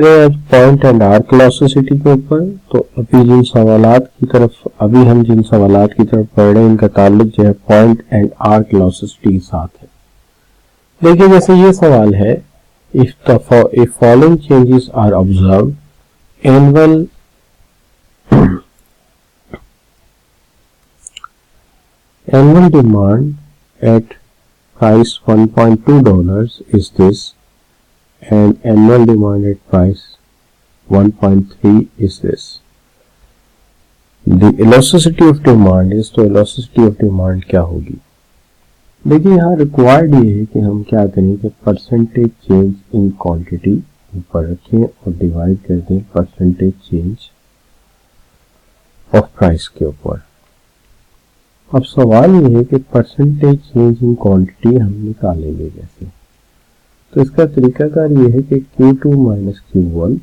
Point and arc velocity के ऊपर। तो अभी जिन सवालात की तरफ पढ़ रहे हैं इनका ताल्लुक जो है पॉइंट एंड आर्क वेलोसिटी के साथ है। देखिए जैसे ये सवाल है, if following changes are observed, annual demand at price $1.2 is this and annual demand at price 1.3 is this. The elasticity of demand is, तो elasticity of demand क्या होगी? देखिए यहाँ रिक्वायर्ड ये है कि हम क्या करें कि परसेंटेज चेंज इन क्वांटिटी ऊपर रखें और डिवाइड कर दें परसेंटेज चेंज ऑफ प्राइस के ऊपर। अब सवाल ये है कि परसेंटेज चेंज इन क्वांटिटी हम निकालेंगे कैसे। तो इसका तरीकाकार ये है कि Q2 minus Q1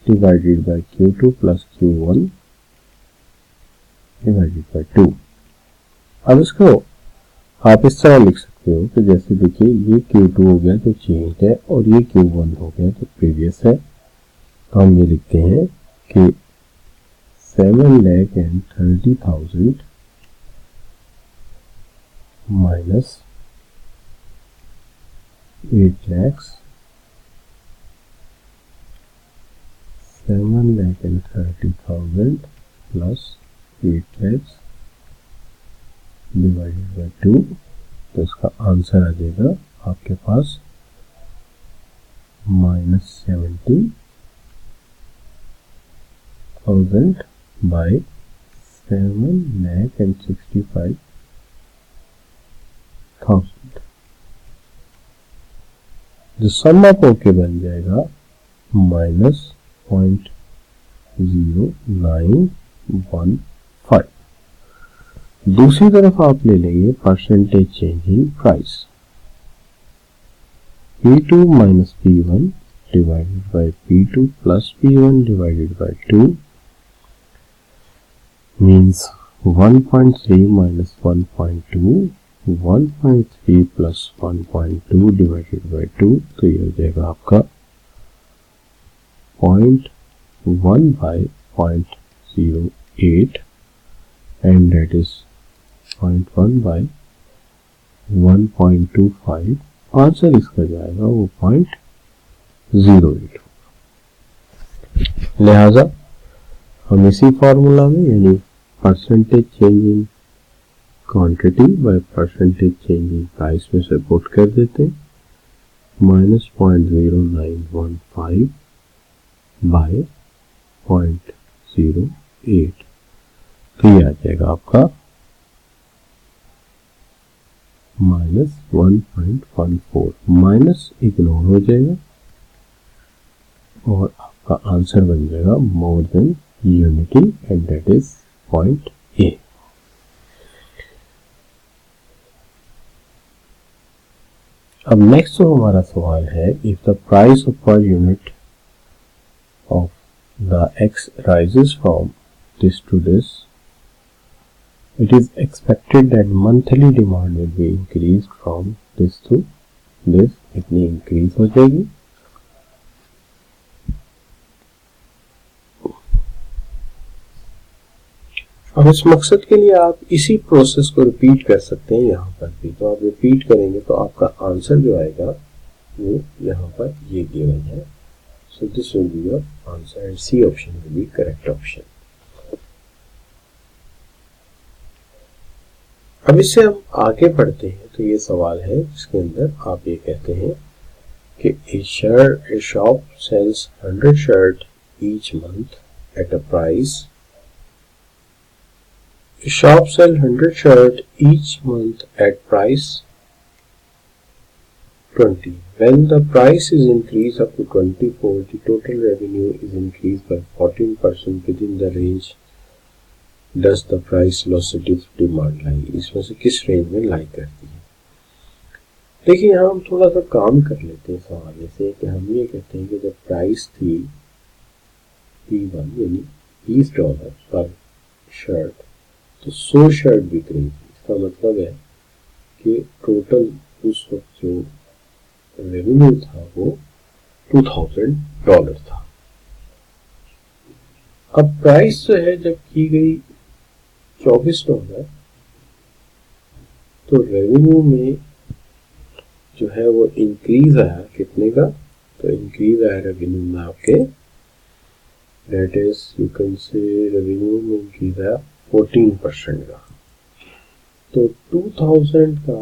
divided by Q2 plus Q1 divided by 2। अब इसको आप इस तरह लिख सकते हो कि जैसे देखिए ये Q2 हो गया तो चेंज है और ये Q1 हो गया तो प्रीवियस है। तो हम ये लिखते हैं कि 7,30,000 minus 8 lakhs, 7,30,000 plus 8 lakhs divided by 2। तो इसका आंसर आ जाएगा आपके पास -70,000 बाय 7,65,000। जो सम ऑफ ओके बन जाएगा -0.0915। दूसरी तरफ आप ले लेंगे percentage change in price. P2 minus P1 divided by P2 plus P1 divided by 2 means 1.3 minus 1.2, 1.3 plus 1.2 divided by 2। तो ये हो जाएगा आपका 0.1 by 0.08 and that is 0.1 by 1.25। Answer इसका जाएगा वो 0.08। लिहाजा हम इसी फॉर्मूला में यानी percentage change in quantity by percentage change in price में से पुट कर देते हैं -0.0915 बाय 0.08। तो ये आ जाएगा आपका -1.14। माइनस इग्नोर हो जाएगा और आपका आंसर बन जाएगा more than unity and that is point A. अब नेक्स्ट जो हमारा सवाल है, if the price of per unit of the X rises from this to this, it is expected that monthly demand will be increased from this to this। इतनी increase हो जाएगी। अब इस मकसद के लिए आप इसी प्रोसेस को रिपीट कर सकते हैं यहाँ पर भी। तो आप रिपीट करेंगे तो आपका आंसर जो आएगा वो यहाँ पर ये गिवन है। So this will be your answer and C option will be correct option. अब इससे हम आगे बढ़ते हैं। तो ये सवाल है जिसके अंदर आप ये कहते हैं कि a shop sells 100 shirt each month at a price. A shop sells 100 shirt each month at price 20. When the price is increased up to 24, the total revenue is increased by 14% within the range does the price velocity of demand lie। इसमें से किस range में लाई करती है। देखिए यहाँ हम थोड़ा सा काम कर लेते हैं सवाल से कि हम ये कहते हैं कि जब प्राइस थी P1 यानी $20 पर शर्ट तो 100 शर्ट बिक रही थी। इसका मतलब है कि टोटल उस वक्त जो रेवेन्यू था वो $2000 था। अब प्राइस जो है जब की गई $24, तो रेवेन्यू में जो है वो इंक्रीज आया कितने का, तो इंक्रीज आया रेवेन्यू में आपके, that is you can say revenue में इंक्रीज आया 14% का। तो 2000 का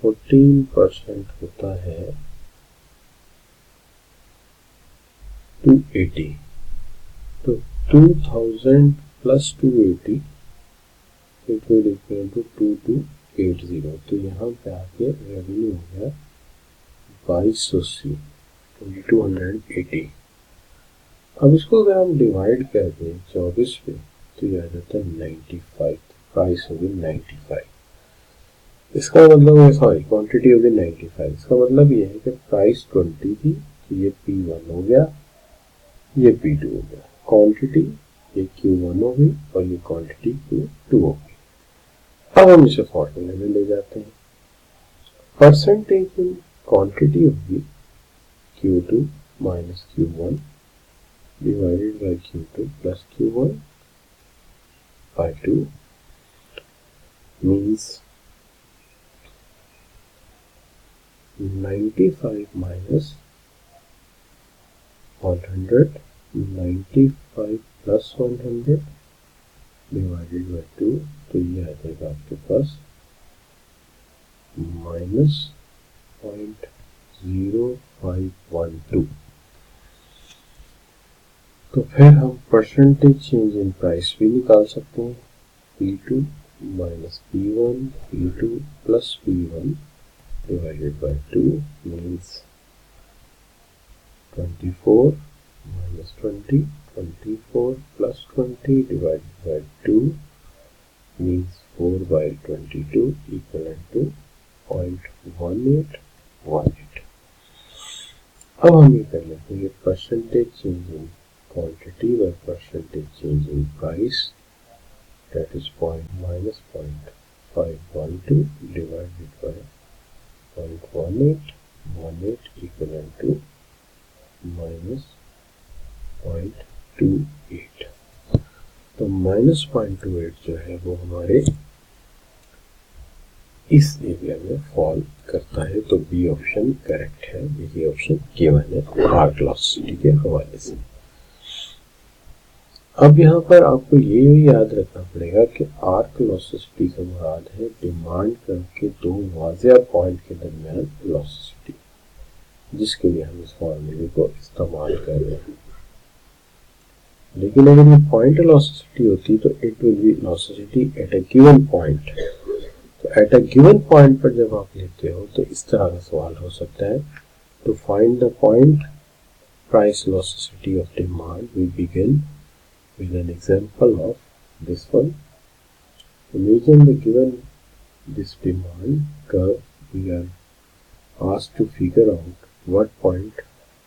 14% होता है 280। तो 2000 plus 280 it will equal to 2280। तो यहाँ पे आके रेवेन्यू हो गया 2280, 2280। अब इसको अगर हम डिवाइड कर दें 24 पे तो ये आ जाता है 95, प्राइस होगी 95। इसका मतलब है, सॉरी क्वांटिटी होगी 95। इसका मतलब ये है कि प्राइस 20 थी, तो ये P1 हो गया, ये P2 हो गया। क्वांटिटी ये Q1 हो गई और ये क्वांटिटी Q2 हो गई। अब हम इसे फॉर्मूले में ले जाते हैं। परसेंटेज इन क्वांटिटी होगी Q2 minus Q1 divided by Q2 plus Q1 by 2 means 95 minus 100, 95 plus 100 divided by 2, तो ये आ जाएगा आपके पास माइनस 0.0512। तो फिर हम परसेंटेज चेंज इन प्राइस भी निकाल सकते हैं। P2 minus P1, P2 plus P1 divided by 2 means 24 minus 20, 24 plus 20 divided by 2 means 4 by 22 equivalent to 0.1818। अब हम ये कर लेते हैं percentage change in quantity by percentage change in price, that is minus 0.512 divided by 0.1818 equivalent to minus 0.28। तो minus 0.28 जो है वो हमारे इस एरिया में फॉल करता है। तो बी ऑप्शन करेक्ट है, ये ऑप्शन गिवन है आर्क वेलोसिटी के हवाले से। अब यहाँ पर आपको ये याद रखना पड़ेगा कि आर्क वेलोसिटी से मुराद है डिमांड कर्व के दो वाज़ेह पॉइंट के दरमियान वेलोसिटी, जिसके लिए हम इस फॉर्मूले को इस्तेमाल कर रहे हैं। लेकिन अगर ये पॉइंट वेलोसिटी होती तो it will be velocity at a given point. तो एट अ गिवन पॉइंट पर जब आप लेते हो तो इस तरह का सवाल हो सकता है, to find the point price velocity of demand we begin with an example of this one. Imagine the given this demand curve, we are asked to figure out what point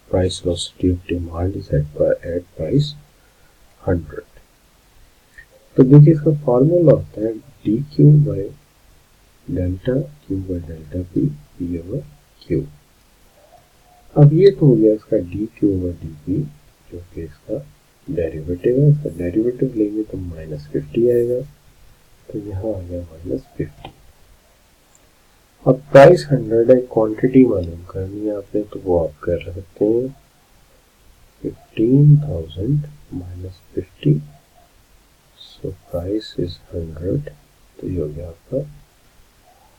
price velocity of demand is at price 100। तो देखिए इसका formula होता है dq by delta q by delta p p over q। अब ये तो हो गया इसका dq over dp जो कि इसका डेरिवेटिव है। इसका डेरिवेटिव लेंगे तो -50 आएगा, तो यहाँ आ गया -50। अब प्राइस 100 है, क्वांटिटी मालूम करनी है आपने, तो वो आप कर सकते हैं 15,000 minus 50, so price is 100, तो ये हो गया आपका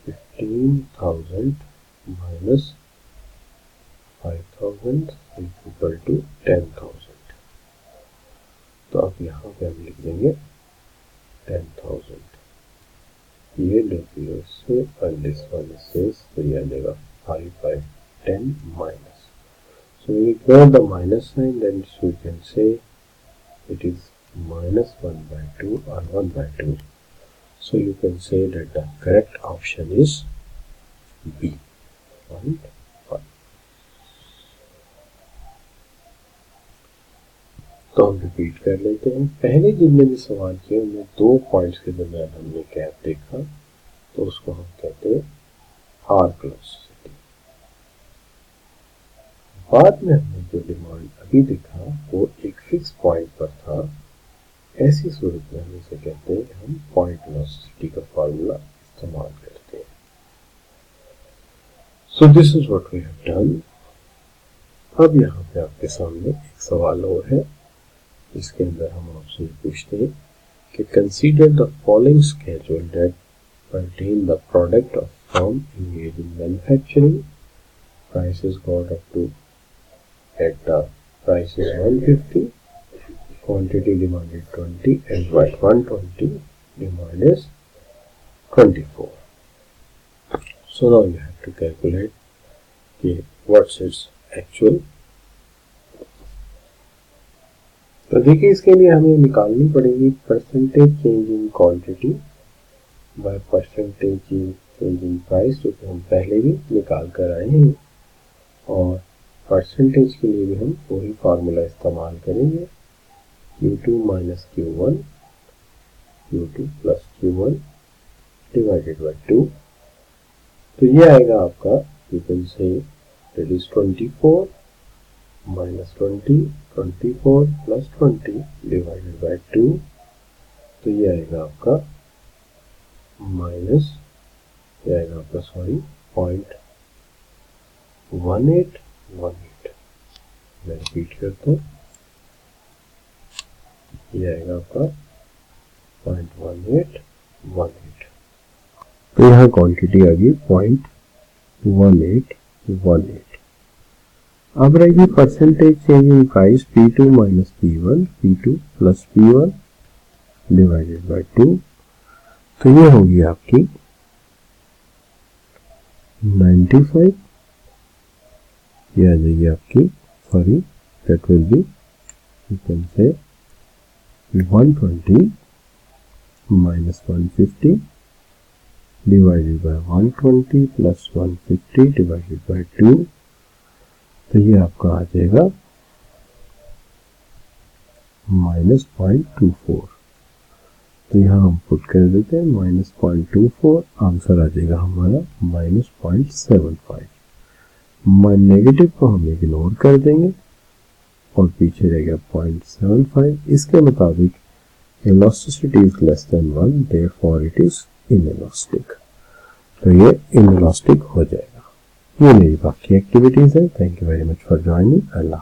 15,000 minus 5,000 equal to 10,000। तो अब यहाँ पे हम लिख देंगे 10,000, ये डब्ल्यू से और दिस वन से, तो ये आ जाएगा 5 by 10 minus। So we ignore the minus sign, then we can say it is minus 1 by 2 or 1 by 2. So you can say that the correct option is B, 0.5। तो हम repeat कर लेते हैं। पहले जितने भी सवाल किए उनमें दो पॉइंट्स के दरमियान हमने गैप देखा, तो उसको हम कहते हैं आर्क वेलोसिटी। बाद में हमने जो डिमांड अभी देखा वो एक फिक्स पॉइंट पर था। ऐसी सूरत में हम इसे कहते हैं कि हम पॉइंट वेलोसिटी का फॉर्मूला इस्तेमाल करते हैं। So this is what we have done. अब यहाँ पे आपके सामने एक सवाल और है, इसके अंदर हम आपसे पूछते हैं कि consider the following schedule that pertain the product of firm engaged in manufacturing. Prices got up to at the price is 150, quantity demanded 20, and by 120 demand is 24. So now you have to calculate what's its actual. तो देखिए इसके लिए हमें निकालनी पड़ेगी percentage change in quantity by percentage change in price, जो कि हम पहले भी निकाल कर आए हैं। और परसेंटेज के लिए भी हम वही फार्मूला इस्तेमाल करेंगे, Q2 minus Q1, Q2 plus Q1 divided by 2। तो ये आएगा आपका, you can say that is 24 minus 20, 24 plus 20 divided by 2। तो ये आएगा आपका माइनस, ये आएगा आपका सॉरी 0.1818। मैं रिपीट करता हूँ, ये आएगा आपका 0.1818। तो यहाँ क्वांटिटी आ गई 0.1818। अब रहेगी percentage change in price P2 minus P1, P2 plus P1 divided by 2। तो ये होगी आपकी 95, ये आ जाएगी आपकी sorry that will be you can say 120 minus 150 divided by 120 plus 150 divided by 2। तो ये आपका आ जाएगा माइनस 0.24। तो यहाँ हम पुट कर देते हैं माइनस 0.24, आंसर आ जाएगा हमारा माइनस 0.75। नेगेटिव को हम इग्नोर कर देंगे और पीछे रहेगा 0.75। इसके मुताबिक elasticity is less than 1, therefore it is inelastic. तो ये इनइलास्टिक हो जाएगा। ये मेरी बाकी एक्टिविटीज है। Thank you very much for joining. Allah.